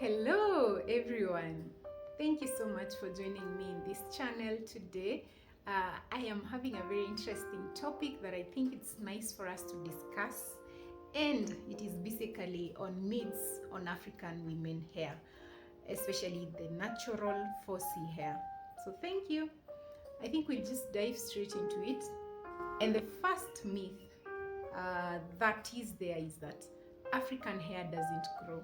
Hello everyone, thank you so much for joining me in this channel today. I am having a very interesting topic that I think it's nice for us to discuss, and it is basically on myths on African women hair, especially the natural 4C hair. So thank you. I think we'll just dive straight into it. And the first myth that is there is that African hair doesn't grow.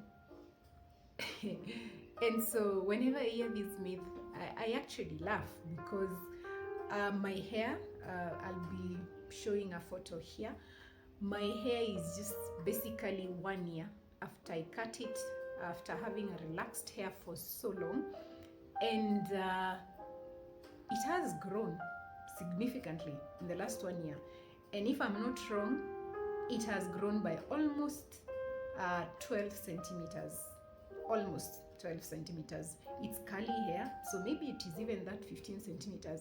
And so whenever I hear this myth, I actually laugh because my hair, I'll be showing a photo here. My hair is just basically 1 year after I cut it, after having a relaxed hair for so long, and it has grown significantly in the last 1 year. And if I'm not wrong, it has grown by almost 12 centimeters. Almost 12 centimeters. It's curly hair, so maybe it is even that 15 centimeters.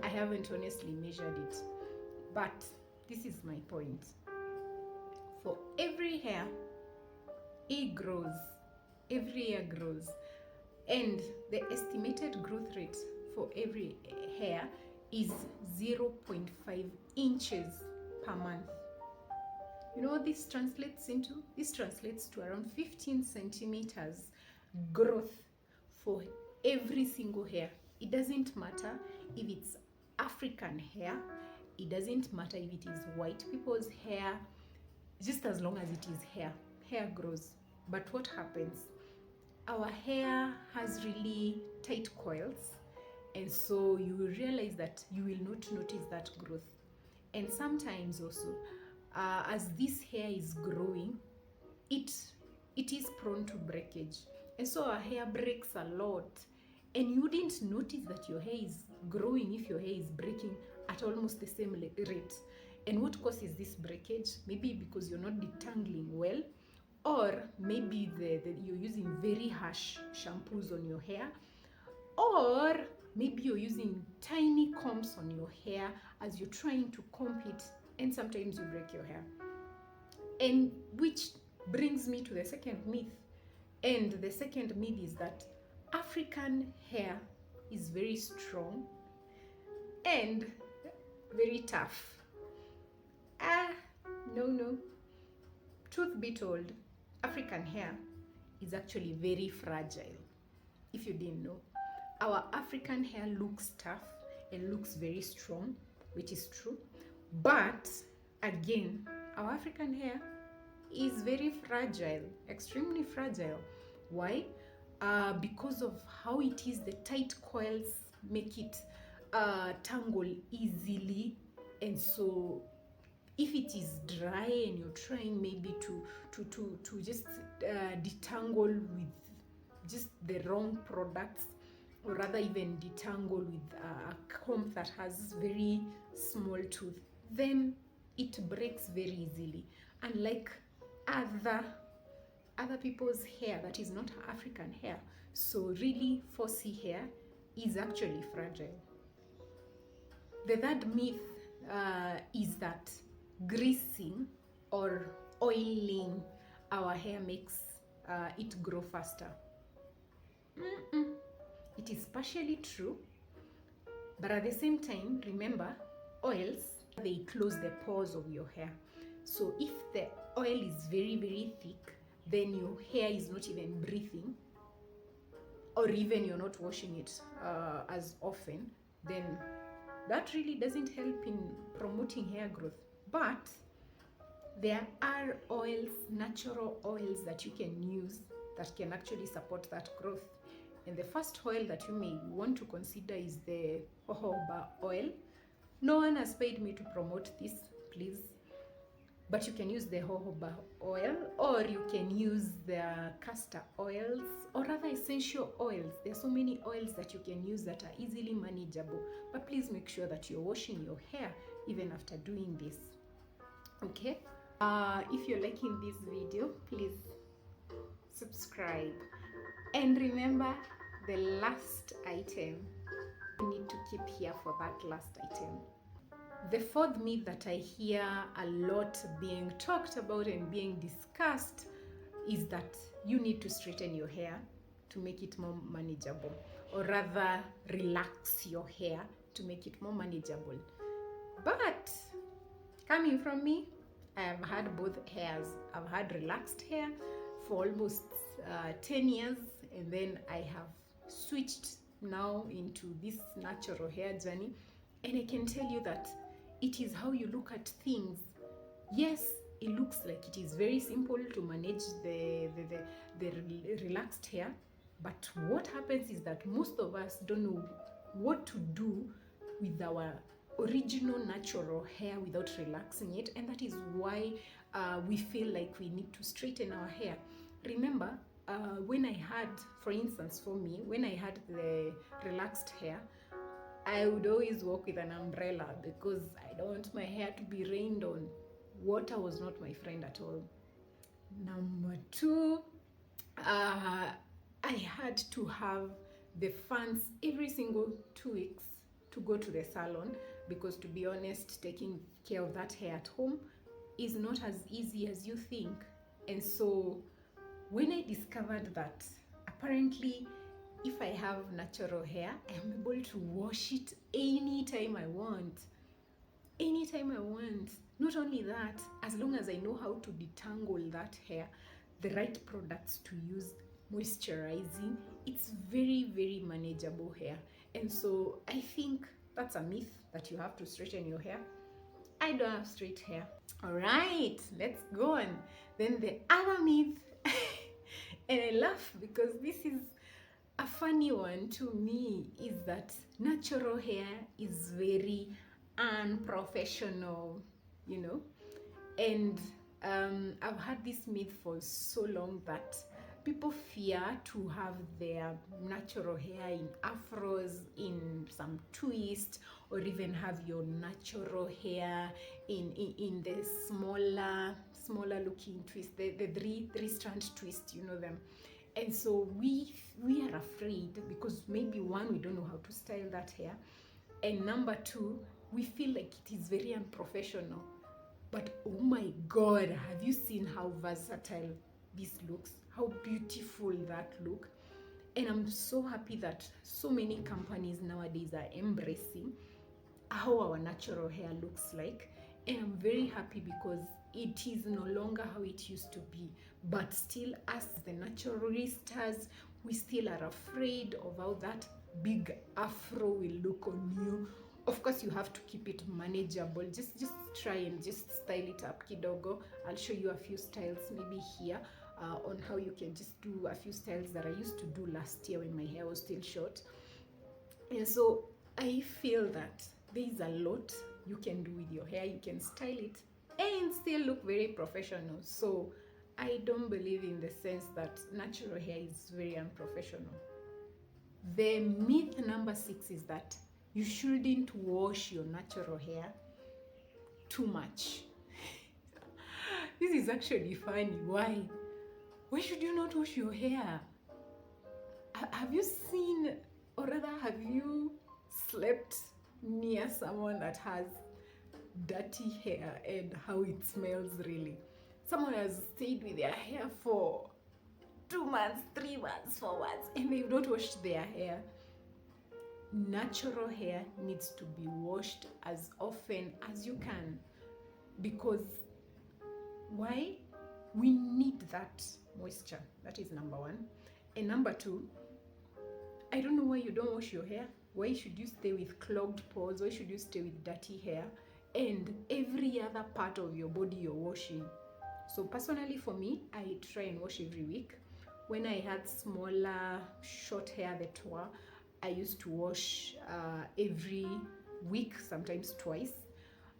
I haven't honestly measured it, but this is my point. For every hair, it grows. Every hair grows, and the estimated growth rate for every hair is 0.5 inches per month. You know what this translates into? This translates to around 15 centimeters growth for every single hair. It doesn't matter if it's African hair, it doesn't matter if it is white people's hair, just as long as it is hair grows. But what happens? Our hair has really tight coils, and so you will realize that you will not notice that growth. And sometimes also, as this hair is growing, it is prone to breakage, and so our hair breaks a lot, and you wouldn't notice that your hair is growing if your hair is breaking at almost the same rate. And what causes this breakage? Maybe because you're not detangling well, or maybe you're using very harsh shampoos on your hair, or maybe you're using tiny combs on your hair as you're trying to comb it, and sometimes you break your hair. And which brings me to the second myth. And the second myth is that African hair is very strong and very tough. No. Truth be told, African hair is actually very fragile. If you didn't know, our African hair looks tough and looks very strong, which is true. But again, our African hair is very fragile, extremely fragile. Why? Because of how it is, the tight coils make it tangle easily. And so if it is dry and you're trying maybe to just detangle with just the wrong products, or rather even detangle with a comb that has very small tooth, then it breaks very easily, unlike other people's hair that is not African hair. So really, 4C hair is actually fragile. The third myth is that greasing or oiling our hair makes it grow faster. It is partially true, but at the same time, remember, oils, they close the pores of your hair. So if the oil is very, very thick, then your hair is not even breathing, or even you're not washing it as often, then that really doesn't help in promoting hair growth. But there are oils, natural oils that you can use that can actually support that growth. And the first oil that you may want to consider is the jojoba oil. No one has paid me to promote this, please. But you can use the jojoba oil, or you can use the castor oils, or other essential oils. There are so many oils that you can use that are easily manageable. But please make sure that you're washing your hair even after doing this. Okay? If you're liking this video, please subscribe. And remember, the last item, you need to keep here for that last item. The fourth myth that I hear a lot being talked about and being discussed is that you need to straighten your hair to make it more manageable, or rather relax your hair to make it more manageable. But coming from me, I have had both hairs. I've had relaxed hair for almost 10 years, and then I have switched now into this natural hair journey, and I can tell you that it is how you look at things. Yes, it looks like it is very simple to manage the relaxed hair, but what happens is that most of us don't know what to do with our original natural hair without relaxing it, and that is why we feel like we need to straighten our hair. Remember, when I had, for instance, for me, when I had the relaxed hair, I would always walk with an umbrella because I don't want my hair to be rained on. Water was not my friend at all. Number two, I had to have the funds every single 2 weeks to go to the salon, because to be honest, taking care of that hair at home is not as easy as you think. And so when I discovered that apparently if I have natural hair, I am able to wash it anytime I want. Anytime I want. Not only that, as long as I know how to detangle that hair, the right products to use, moisturizing, it's very, very manageable hair. And so I think that's a myth that you have to straighten your hair. I don't have straight hair. All right, let's go on. Then the other myth, and I laugh because this is a funny one to me, is that natural hair is very unprofessional, you know. And I've had this myth for so long that people fear to have their natural hair in afros, in some twist, or even have your natural hair in the smaller looking twist, the three strand twist, you know them. And so we are afraid because maybe one, we don't know how to style that hair, and number two, we feel like it is very unprofessional. But oh my God, have you seen how versatile this looks? How beautiful that look? And I'm so happy that so many companies nowadays are embracing how our natural hair looks like. And I'm very happy because it is no longer how it used to be. But still, us, the naturalistas, we still are afraid of how that big afro will look on you. Of course, you have to keep it manageable. Just try and just style it up kidogo. I'll show you a few styles maybe here on how you can just do a few styles that I used to do last year when my hair was still short. And so I feel that there is a lot you can do with your hair. You can style it and still look very professional. So I don't believe in the sense that natural hair is very unprofessional. The myth number 6 is that you shouldn't wash your natural hair too much. This is actually funny. Why? Why should you not wash your hair? Have you seen, or rather have you slept near someone that has dirty hair and how it smells really? Someone has stayed with their hair for 2 months, 3 months, 4 months, and they've not washed their hair. Natural hair needs to be washed as often as you can, because why? We need that moisture. That is number 1. And number 2, I don't know why you don't wash your hair. Why should you stay with clogged pores? Why should you stay with dirty hair and every other part of your body you're washing? So personally for me, I try and wash every week. When I had smaller short hair, the tour, I used to wash every week, sometimes twice.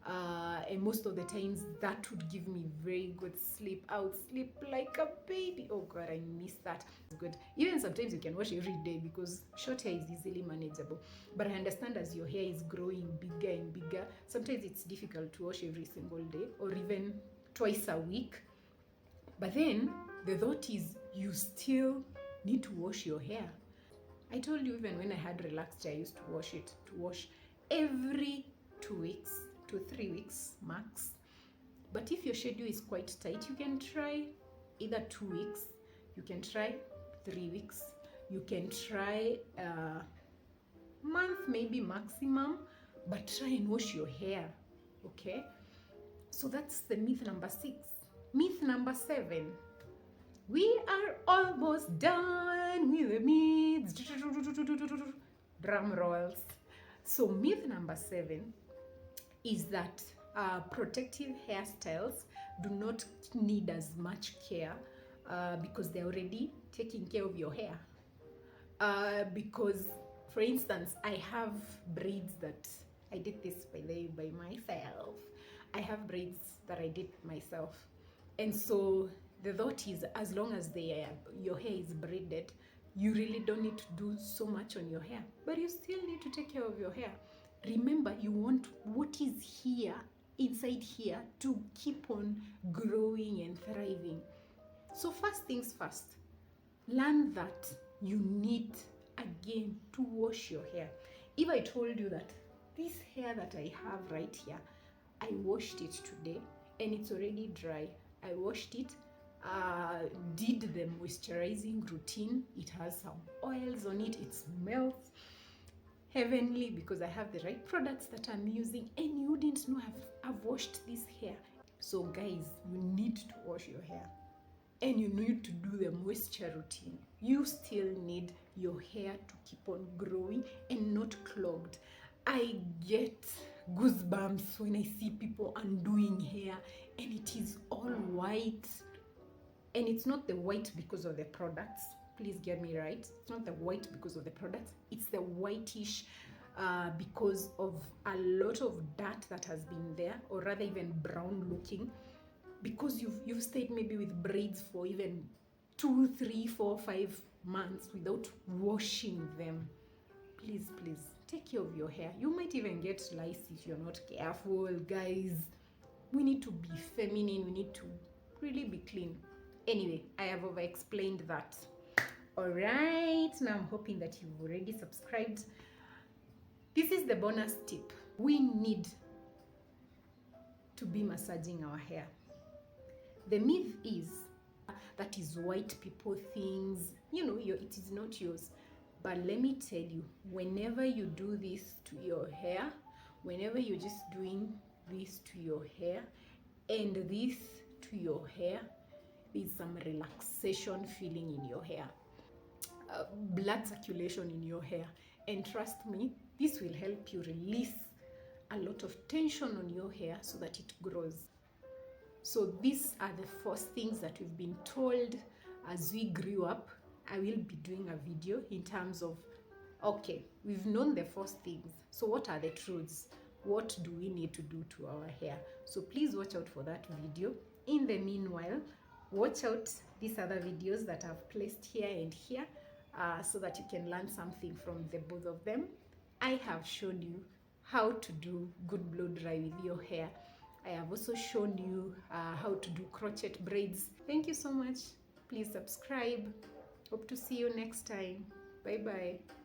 And most of the times that would give me very good sleep. I would sleep like a baby. Oh God, I miss that. It's good. Even sometimes you can wash every day because short hair is easily manageable. But I understand as your hair is growing bigger and bigger, sometimes it's difficult to wash every single day or even twice a week. But then the thought is you still need to wash your hair. I told you even when I had relaxed hair, I used to wash every 2 weeks to 3 weeks max. But if your schedule is quite tight, you can try either 2 weeks, you can try 3 weeks, You can try a month, maybe maximum, but try and wash your hair, okay? So that's the myth number 6. Myth number 7. We are almost done with the myths. Drum rolls. So myth number 7 is that protective hairstyles do not need as much care because they're already taking care of your hair. Because, for instance, I have braids that I did this by myself. I have braids that I did myself, and so the thought is, as long as your hair is braided, you really don't need to do so much on your hair, but you still need to take care of your hair. Remember, you want what is here, inside here, to keep on growing and thriving. So first things first, learn that you need, again, to wash your hair. If I told you that this hair that I have right here, I washed it today and it's already dry, I washed it, did the moisturizing routine, it has some oils on it, it smells heavenly because I have the right products that I'm using, and you didn't know I've washed this hair. So guys, you need to wash your hair, and you need to do the moisture routine. You still need your hair to keep on growing and not clogged. I get goosebumps when I see people undoing hair and it is all white. And it's not the white because of the products. Please get me right. It's not the white because of the products. It's the whitish because of a lot of dirt that has been there, or rather even brown looking, because you've stayed maybe with braids for even 2, 3, 4, 5 months without washing them. Please take care of your hair. You might even get lice if you're not careful, guys. We need to be feminine. We need to really be clean. Anyway, I have over explained that. All right, now I'm hoping that you've already subscribed. This is the bonus tip. We need to be massaging our hair. The myth is that is white people things, it is not yours. But let me tell you, whenever you do this to your hair, whenever you're just doing this to your hair and this to your hair, there's some relaxation feeling in your hair, blood circulation in your hair, and trust me, this will help you release a lot of tension on your hair so that it grows. So these are the first things that we've been told as we grew up. I will be doing a video in terms of, okay, we've known the first things, so what are the truths? What do we need to do to our hair? So please watch out for that video. In the meanwhile, watch out these other videos that I've placed here and here, so that you can learn something from the both of them. I have shown you how to do good blow dry with your hair. I have also shown you how to do crochet braids. Thank you so much. Please subscribe. Hope to see you next time. Bye bye.